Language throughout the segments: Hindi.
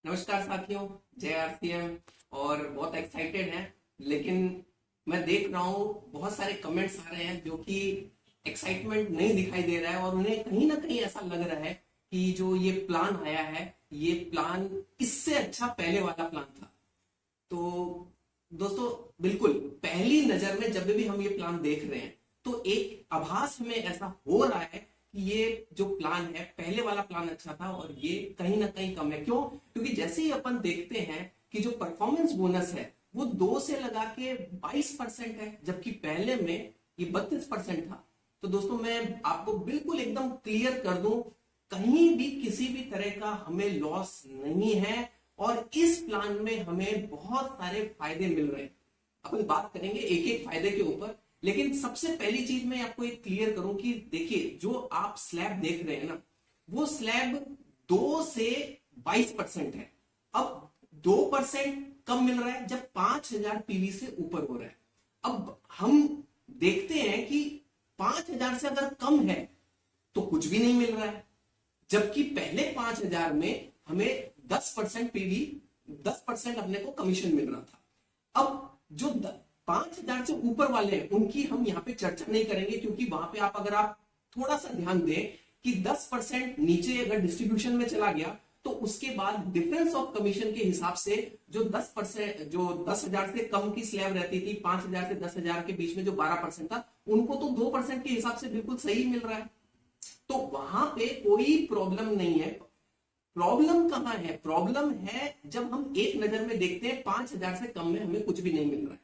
नमस्कार साथियों, जय आरसीएम। और बहुत एक्साइटेड हैं, लेकिन मैं देख रहा हूँ बहुत सारे कमेंट्स आ रहे हैं जो कि एक्साइटमेंट नहीं दिखाई दे रहा है और उन्हें कहीं ना कहीं ऐसा लग रहा है कि जो ये प्लान आया है, ये प्लान इससे अच्छा पहले वाला प्लान था। तो दोस्तों, बिल्कुल पहली नजर में जब भी हम ये प्लान देख रहे हैं तो एक आभास हमें ऐसा हो रहा है कि ये जो प्लान है, पहले वाला प्लान अच्छा था और ये कहीं ना कहीं कम है। क्यों? क्योंकि जैसे ही अपन देखते हैं कि जो परफॉर्मेंस बोनस है वो 2 से लगा के 22% है, जबकि पहले में ये 32% था। तो दोस्तों, मैं आपको बिल्कुल एकदम क्लियर कर दूं, कहीं भी किसी भी तरह का हमें लॉस नहीं है और इस प्लान में हमें बहुत सारे फायदे मिल रहे हैं। अपन बात करेंगे एक एक फायदे के ऊपर, लेकिन सबसे पहली चीज मैं आपको एक क्लियर करूं कि देखिए, जो आप स्लैब देख रहे हैं ना, वो स्लैब 2 से 22% है। अब 2% कब मिल रहा है? जब 5000 पीवी से ऊपर हो रहा है। अब हम देखते हैं कि 5000 से अगर कम है तो कुछ भी नहीं मिल रहा है, जबकि पहले 5000 में हमें 10% पीवी, 10% अपने को कमीशन मिल रहा था। अब जो 5000 से ऊपर वाले हैं उनकी हम यहाँ पे चर्चा नहीं करेंगे, क्योंकि वहां पे अगर आप थोड़ा सा ध्यान दें कि 10% नीचे अगर डिस्ट्रीब्यूशन में चला गया तो उसके बाद डिफरेंस ऑफ कमीशन के हिसाब से जो 10%, जो 10,000 से कम की स्लैब रहती थी, 5000 से 10,000 के बीच में जो 12% था, उनको तो 2% के हिसाब से बिल्कुल सही मिल रहा है। तो वहां पे कोई प्रॉब्लम नहीं है। प्रॉब्लम कहां है? प्रॉब्लम है जब हम एक नजर में देखते हैं 5000 से कम में हमें कुछ भी नहीं मिल रहा है,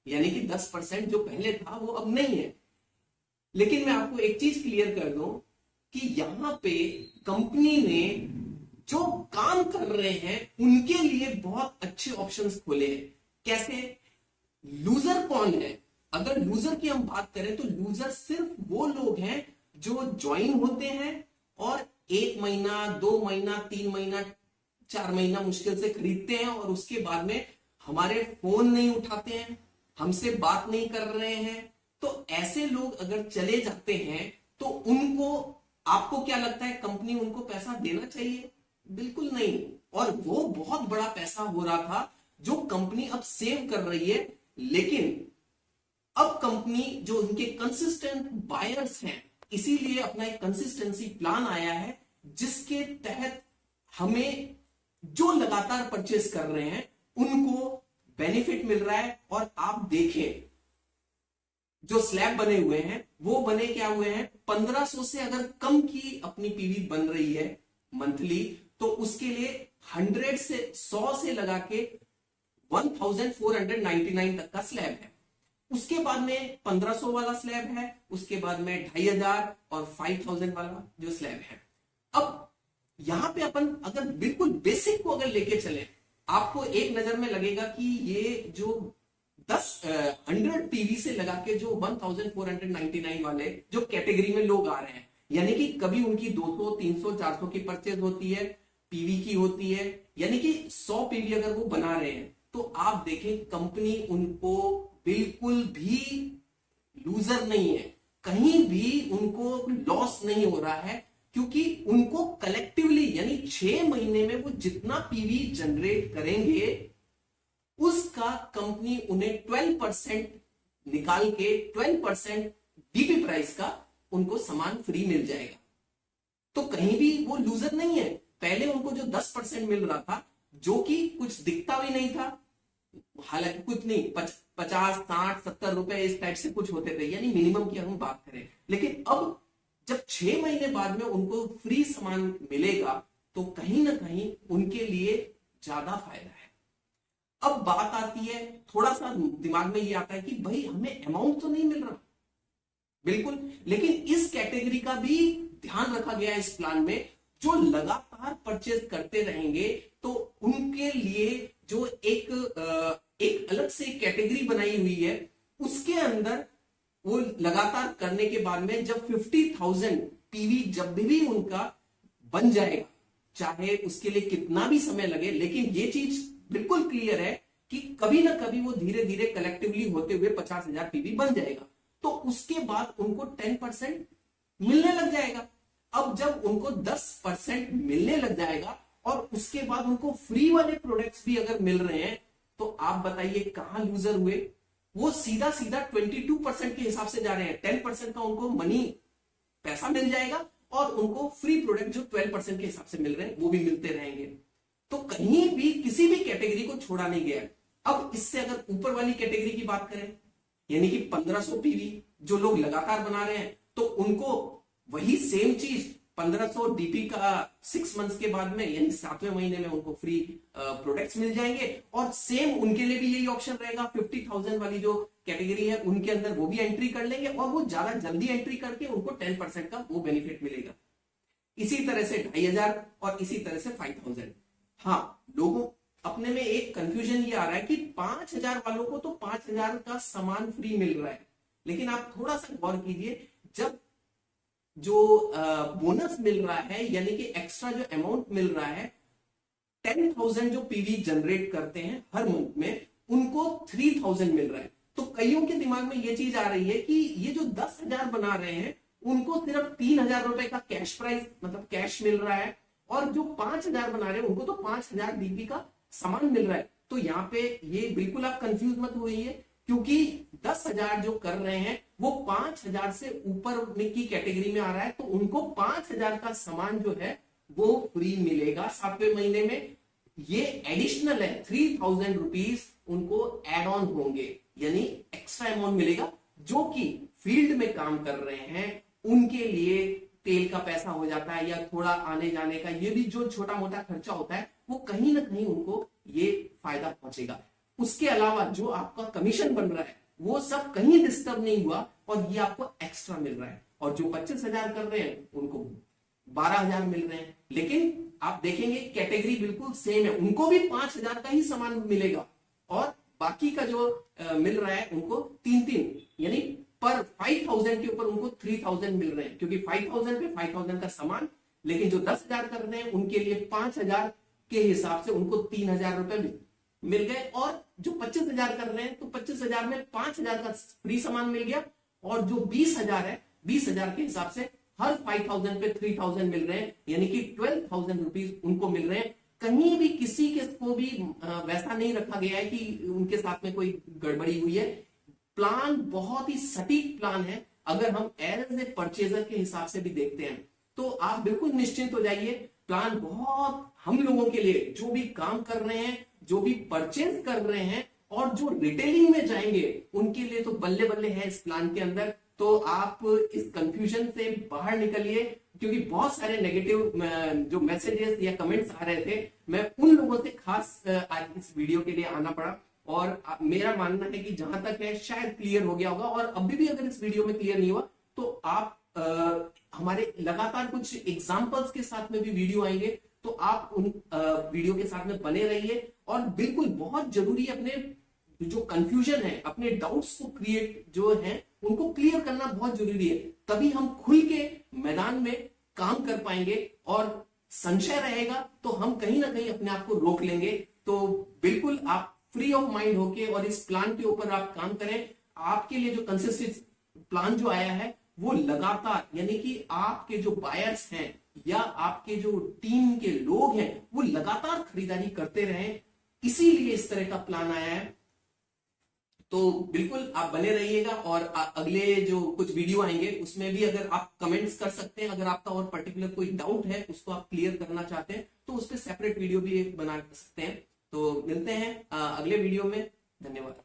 यानी कि 10% जो पहले था वो अब नहीं है। लेकिन मैं आपको एक चीज क्लियर कर दूं कि यहां पे कंपनी ने जो काम कर रहे हैं उनके लिए बहुत अच्छे ऑप्शंस खोले हैं। कैसे? लूजर कौन है? अगर लूजर की हम बात करें तो लूजर सिर्फ वो लोग हैं जो ज्वाइन होते हैं और 1 महीना, 2 महीना, 3 महीना, 4 महीना मुश्किल से खरीदते हैं और उसके बाद में हमारे फोन नहीं उठाते हैं, हमसे बात नहीं कर रहे हैं। तो ऐसे लोग अगर चले जाते हैं तो उनको, आपको क्या लगता है, कंपनी उनको पैसा देना चाहिए? बिल्कुल नहीं। और वो बहुत बड़ा पैसा हो रहा था जो कंपनी अब सेव कर रही है। लेकिन अब कंपनी, जो उनके कंसिस्टेंट बायर्स हैं, इसीलिए अपना एक कंसिस्टेंसी प्लान आया है जिसके तहत हमें जो लगातार परचेस कर रहे हैं उनको बेनिफिट मिल रहा है। और आप देखें, जो स्लैब बने हुए हैं वो बने क्या हुए हैं, 1500 से अगर कम की अपनी पीवी बन रही है मंथली, तो उसके लिए 100 से लगा के 1499 तक का स्लैब है। उसके बाद में 1500 वाला स्लैब है, उसके बाद में 2500 और 5000 वाला जो स्लैब है। अब यहां पे अपन अगर बिल्कुल बेसिक को अगर लेके चले, आपको एक नजर में लगेगा कि ये जो 100 पीवी से लगा के जो 1499 वाले जो कैटेगरी में लोग आ रहे हैं, यानी कि कभी उनकी 200, 300, 400 की परचेज होती है, पीवी की होती है, यानी कि 100 पीवी अगर वो बना रहे हैं, तो आप देखें कंपनी उनको बिल्कुल भी लूजर नहीं है, कहीं भी उनको लॉस नहीं हो रहा है, क्योंकि उनको कलेक्टिवली, यानी 6 महीने में वो जितना पीवी जनरेट करेंगे उसका कंपनी उन्हें 12% निकाल के 12% डीपी प्राइस का उनको सामान फ्री मिल जाएगा। तो कहीं भी वो लूजर नहीं है। पहले उनको जो 10% मिल रहा था, जो कि कुछ दिखता भी नहीं था, हालांकि कुछ नहीं, 50, 60, 70 रुपए इस टाइप से कुछ होते थे, यानी मिनिमम की हम बात करें। लेकिन अब जब 6 महीने बाद में उनको फ्री सामान मिलेगा तो कहीं ना कहीं उनके लिए ज्यादा फायदा है। अब बात आती है, थोड़ा सा दिमाग में ये आता है कि भाई हमें अमाउंट तो नहीं मिल रहा, बिल्कुल, लेकिन इस कैटेगरी का भी ध्यान रखा गया है इस प्लान में। जो लगातार परचेज करते रहेंगे तो उनके लिए जो एक अलग से कैटेगरी बनाई हुई है, उसके अंदर वो लगातार करने के बाद में जब 50,000 पीवी जब भी उनका बन जाएगा, चाहे उसके लिए कितना भी समय लगे, लेकिन ये चीज बिल्कुल क्लियर है कि कभी ना कभी वो धीरे धीरे कलेक्टिवली होते हुए 50,000 पीवी बन जाएगा। तो उसके बाद उनको 10% मिलने लग जाएगा। अब जब उनको 10% मिलने लग जाएगा और उसके बाद उनको फ्री वाले प्रोडक्ट्स भी अगर मिल रहे हैं, तो आप बताइए कहां लूजर हुए। वो सीधा सीधा 22% के हिसाब से जा रहे हैं। 10% का उनको मनी पैसा मिल जाएगा और उनको फ्री प्रोडक्ट जो 12% के हिसाब से मिल रहे हैं वो भी मिलते रहेंगे। तो कहीं भी किसी भी कैटेगरी को छोड़ा नहीं गया। अब इससे अगर ऊपर वाली कैटेगरी की बात करें, यानी कि 1500 पीवी जो लोग लगातार बना रहे हैं, तो उनको वही सेम चीज 1500 डीपी का 6 मंथ्स के बाद में, यानी 7वें महीने में उनको फ्री प्रोडक्ट्स मिल जाएंगे। और सेम उनके लिए भी यही ऑप्शन रहेगा। 50,000 वाली जो कैटेगरी है उनके अंदर वो भी एंट्री कर लेंगे और वो ज्यादा जल्दी एंट्री करके उनको 10% का वो बेनिफिट मिलेगा। इसी तरह से 2500 और इसी तरह से 5000। हाँ, लोगों अपने में एक कंफ्यूजन ये आ रहा है कि 5000 वालों को तो 5000 का सामान फ्री मिल रहा है, लेकिन आप थोड़ा सा गौर कीजिए, जब जो बोनस मिल रहा है यानी कि एक्स्ट्रा जो अमाउंट मिल रहा है, 10,000 जो पीवी जनरेट करते हैं हर मंथ में, उनको 3000 मिल रहा है। तो कईयों के दिमाग में ये चीज आ रही है कि ये जो 10,000 बना रहे हैं उनको सिर्फ 3,000 रुपए का कैश प्राइस मतलब कैश मिल रहा है, और जो 5,000 बना रहे हैं उनको तो 5,000 डीपी का सामान मिल रहा है। तो यहाँ पे ये बिल्कुल आप कंफ्यूज मत होइए, क्योंकि 10,000 जो कर रहे हैं वो 5,000 से ऊपर की कैटेगरी में आ रहा है, तो उनको 5,000 का सामान जो है वो फ्री मिलेगा 7वें महीने में। ये एडिशनल है, 3,000 रुपीज उनको एड ऑन होंगे, यानी एक्स्ट्रा अमाउंट मिलेगा। जो कि फील्ड में काम कर रहे हैं उनके लिए तेल का पैसा हो जाता है, या थोड़ा आने जाने का ये भी जो छोटा मोटा खर्चा होता है, वो कहीं ना कहीं उनको ये फायदा पहुंचेगा। उसके अलावा जो आपका कमीशन बन रहा है वो सब कहीं डिस्टर्ब नहीं हुआ और ये आपको एक्स्ट्रा मिल रहा है। और जो 25,000 कर रहे हैं उनको 12,000 मिल रहे हैं। लेकिन आप देखेंगे कैटेगरी बिल्कुल सेम है, उनको भी 5,000 का ही सामान मिलेगा, और बाकी का जो मिल रहा है उनको 3-3, यानी पर 5,000 के ऊपर उनको 3,000 मिल रहे हैं, क्योंकि 5,000 पे 5,000 का सामान। लेकिन जो 10,000 कर रहे हैं उनके लिए 5,000 के हिसाब से उनको 3,000 रुपए मिल गए, और जो 25,000 कर रहे हैं तो 25,000 में 5,000 का फ्री सामान मिल गया, और जो 20,000 है 20,000 के हिसाब से हर 5,000 पे 3,000 मिल रहे हैं, यानी कि 12,000 रुपीज उनको मिल रहे हैं। कहीं भी किसी के को भी वैसा नहीं रखा गया है कि उनके साथ में कोई गड़बड़ी हुई है। प्लान बहुत ही सटीक प्लान है। अगर हम एज ए परचेजर के हिसाब से भी देखते हैं तो आप बिल्कुल निश्चिंत हो जाइए। प्लान बहुत हम लोगों के लिए, जो भी काम कर रहे हैं, जो भी परचेज कर रहे हैं और जो रिटेलिंग में जाएंगे, उनके लिए तो बल्ले बल्ले है इस प्लान के अंदर। तो आप इस कंफ्यूजन से बाहर निकलिए, क्योंकि बहुत सारे नेगेटिव जो मैसेजेस या कमेंट्स आ रहे थे, मैं उन लोगों से खास आज इस वीडियो के लिए आना पड़ा। और मेरा मानना है कि जहां तक है शायद क्लियर हो गया होगा, और अभी भी अगर इस वीडियो में क्लियर नहीं हुआ तो आप हमारे लगातार कुछ एग्जांपल्स के साथ में भी वीडियो आएंगे, तो आप उन वीडियो के साथ में बने रहिए। और बिल्कुल बहुत जरूरी है, अपने जो कंफ्यूजन है, अपने डाउट्स को क्रिएट जो है उनको क्लियर करना बहुत जरूरी है। तभी हम खुल के मैदान में काम कर पाएंगे, और संशय रहेगा तो हम कहीं ना कहीं अपने आप को रोक लेंगे। तो बिल्कुल आप फ्री ऑफ माइंड होके और इस प्लान के ऊपर आप काम करें। आपके लिए जो कंसिस्टेंट प्लान जो आया है वो लगातार, यानी कि आपके जो बायर्स हैं या आपके जो टीम के लोग हैं वो लगातार खरीदारी करते रहें, इसीलिए इस तरह का प्लान आया है। तो बिल्कुल आप बने रहिएगा, और अगले जो कुछ वीडियो आएंगे उसमें भी अगर आप कमेंट्स कर सकते हैं, अगर आपका और पर्टिकुलर कोई डाउट है उसको आप क्लियर करना चाहते हैं तो उस पर सेपरेट वीडियो भी बना सकते हैं। तो मिलते हैं अगले वीडियो में। धन्यवाद।